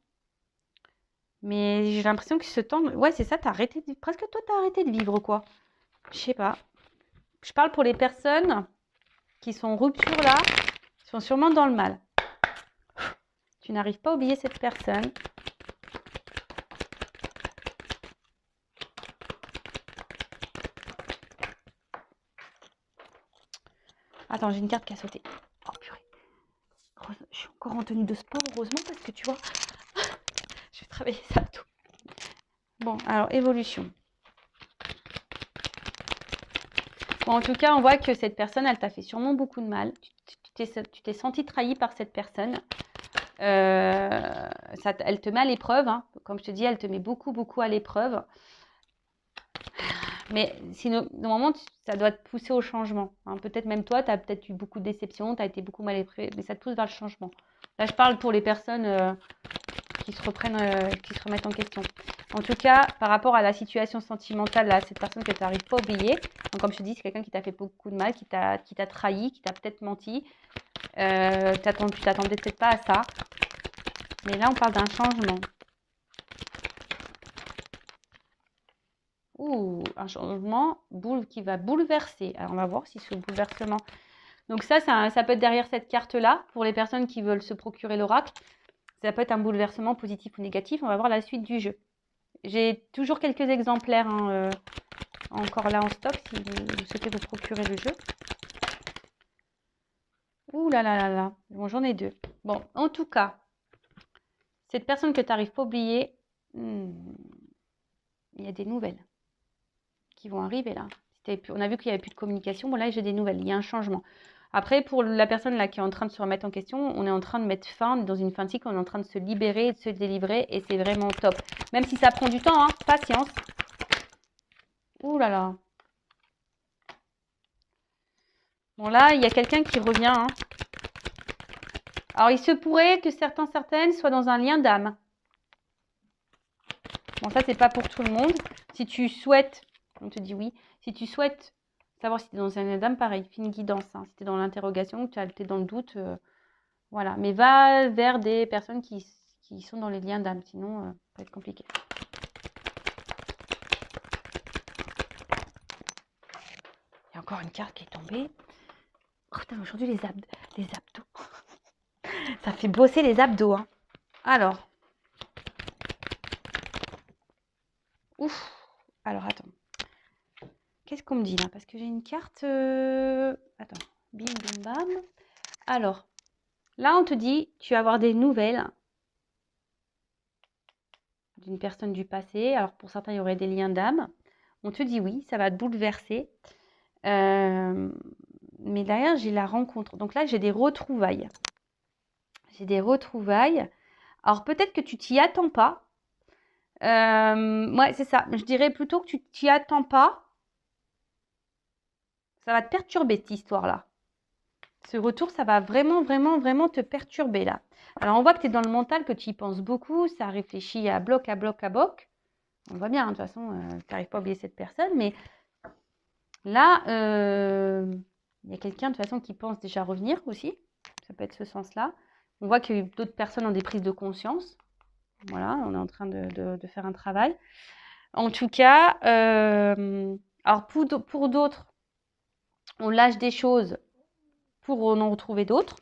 [SPEAKER 1] Mais j'ai l'impression que ce temps... Ouais, c'est ça, t'as arrêté de... Presque toi, t'as arrêté de vivre, quoi. Je sais pas. Je parle pour les personnes qui sont en rupture, là. Qui sont sûrement dans le mal. Tu n'arrives pas à oublier cette personne. Attends, j'ai une carte qui a sauté. Oh, purée. Je suis encore en tenue de sport, heureusement, parce que tu vois... je vais travailler ça tout. Bon, alors, évolution. Bon, en tout cas, on voit que cette personne, elle t'a fait sûrement beaucoup de mal. Tu t'es senti trahi par cette personne. Elle te met à l'épreuve. Hein. Comme je te dis, elle te met beaucoup, beaucoup à l'épreuve. Mais sinon, normalement, ça doit te pousser au changement. Hein. Peut-être même toi, tu as peut-être eu beaucoup de déceptions, tu as été beaucoup mal épreuvé, mais ça te pousse vers le changement. Là, je parle pour les personnes qui se remettent en question. En tout cas, par rapport à la situation sentimentale, là, cette personne que tu n'arrives pas à oublier, donc comme je te dis, c'est quelqu'un qui t'a fait beaucoup de mal, qui t'a trahi, qui t'a peut-être menti. Tu t'attendais peut-être pas à ça. Mais là, on parle d'un changement. Ouh, un changement qui va bouleverser. Alors, on va voir si ce bouleversement... Donc ça peut être derrière cette carte-là, pour les personnes qui veulent se procurer l'oracle. Ça peut être un bouleversement positif ou négatif. On va voir la suite du jeu. J'ai toujours quelques exemplaires encore là en stock si vous souhaitez vous procurer le jeu. Ouh là là là là. Bon, j'en ai deux. Bon, en tout cas, cette personne que tu n'arrives pas à oublier, il y a des nouvelles qui vont arriver là. On a vu qu'il n'y avait plus de communication. Bon, là, j'ai des nouvelles. Il y a un changement. Après, pour la personne là qui est en train de se remettre en question, on est en train de mettre fin, dans une fin de cycle, on est en train de se libérer, de se délivrer, et c'est vraiment top. Même si ça prend du temps, hein, patience. Ouh là là. Bon là, il y a quelqu'un qui revient. Hein. Alors, il se pourrait que certaines soient dans un lien d'âme. Bon, ça, c'est pas pour tout le monde. Si tu souhaites, on te dit oui, si tu souhaites savoir si tu es dans un lien d'âme, pareil, fais une guidance. Hein. Si tu es dans l'interrogation, tu es dans le doute, voilà. Mais va vers des personnes qui sont dans les liens d'âme, sinon, ça va être compliqué. Il y a encore une carte qui est tombée. Oh putain, aujourd'hui, les abdos. Ça fait bosser les abdos. Hein. Alors. Ouf. Alors, attends. Qu'est-ce qu'on me dit là? Parce que j'ai une carte... Attends. Bim, bim, bam. Alors, là, on te dit, tu vas avoir des nouvelles d'une personne du passé. Alors, pour certains, il y aurait des liens d'âme. On te dit oui, ça va te bouleverser. Mais derrière, j'ai la rencontre. Donc là, j'ai des retrouvailles. J'ai des retrouvailles. Alors, peut-être que tu t'y attends pas. Ouais, c'est ça. Je dirais plutôt que tu t'y attends pas. Ça va te perturber, cette histoire-là. Ce retour, ça va vraiment, vraiment, vraiment te perturber, là. Alors, on voit que tu es dans le mental, que tu y penses beaucoup. Ça réfléchit à bloc, à bloc, à bloc. On voit bien, hein, de toute façon, tu n'arrives pas à oublier cette personne. Mais là, il y a quelqu'un, de toute façon, qui pense déjà revenir aussi. Ça peut être ce sens-là. On voit que d'autres personnes ont des prises de conscience. Voilà, on est en train de faire un travail. En tout cas, alors pour d'autres, on lâche des choses pour en retrouver d'autres.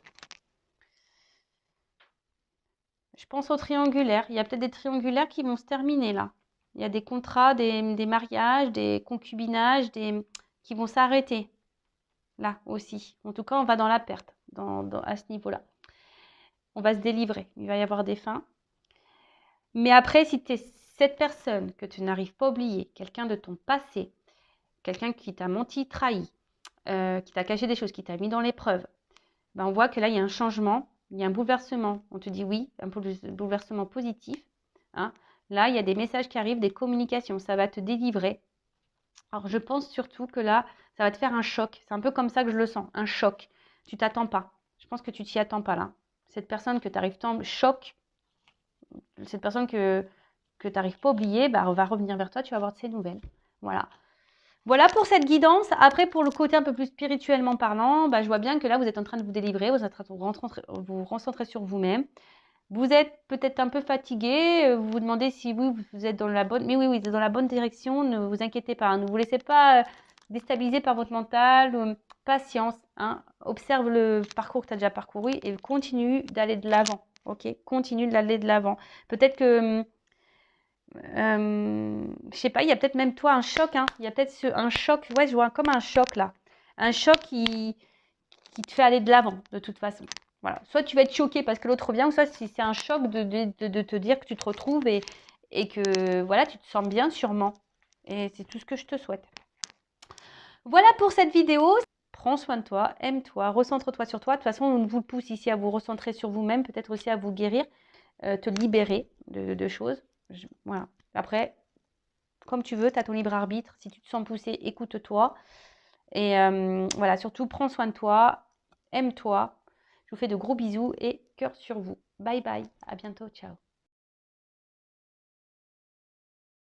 [SPEAKER 1] Je pense aux triangulaires. Il y a peut-être des triangulaires qui vont se terminer là. Il y a des contrats, des mariages, des concubinages, qui vont s'arrêter là aussi. En tout cas, on va dans la perte à ce niveau-là. On va se délivrer. Il va y avoir des fins. Mais après, si tu es cette personne que tu n'arrives pas à oublier, quelqu'un de ton passé, quelqu'un qui t'a menti, trahi, qui t'a caché des choses, qui t'a mis dans l'épreuve, ben on voit que là, il y a un changement, il y a un bouleversement. On te dit oui, un bouleversement positif. Hein. Là, il y a des messages qui arrivent, des communications, ça va te délivrer. Alors, je pense surtout que là, ça va te faire un choc. C'est un peu comme ça que je le sens, un choc. Tu t'attends pas. Je pense que tu t'y attends pas là. Cette personne que tu arrives tant choc, cette personne que tu n'arrives pas à oublier, bah, on va revenir vers toi, tu vas avoir de ces nouvelles. Voilà. Voilà pour cette guidance. Après, pour le côté un peu plus spirituellement parlant, bah, je vois bien que là, vous êtes en train de vous délivrer, vous êtes en train de vous recentrer sur vous-même. Vous êtes peut-être un peu fatigué, vous vous demandez si oui, vous êtes dans la bonne... Mais oui, vous êtes dans la bonne direction, ne vous inquiétez pas. Hein. Ne vous laissez pas déstabiliser par votre mental. Patience. Hein. Observe le parcours que tu as déjà parcouru et continue d'aller de l'avant. Ok, continue d'aller de l'avant. Peut-être que... je sais pas, il y a peut-être même toi un choc, hein. Il y a peut-être un choc, ouais, je vois comme un choc là. Un choc qui te fait aller de l'avant, de toute façon. Voilà. Soit tu vas être choqué parce que l'autre revient, ou soit si c'est un choc de te dire que tu te retrouves et que voilà, tu te sens bien sûrement. Et c'est tout ce que je te souhaite. Voilà pour cette vidéo. Prends soin de toi, aime-toi, recentre-toi sur toi. De toute façon, on vous pousse ici à vous recentrer sur vous-même, peut-être aussi à vous guérir, te libérer de choses. Voilà. Après, comme tu veux, tu as ton libre arbitre. Si tu te sens poussé, écoute-toi. Et voilà, surtout, prends soin de toi, aime-toi. Je vous fais de gros bisous et cœur sur vous. Bye bye, à bientôt, ciao.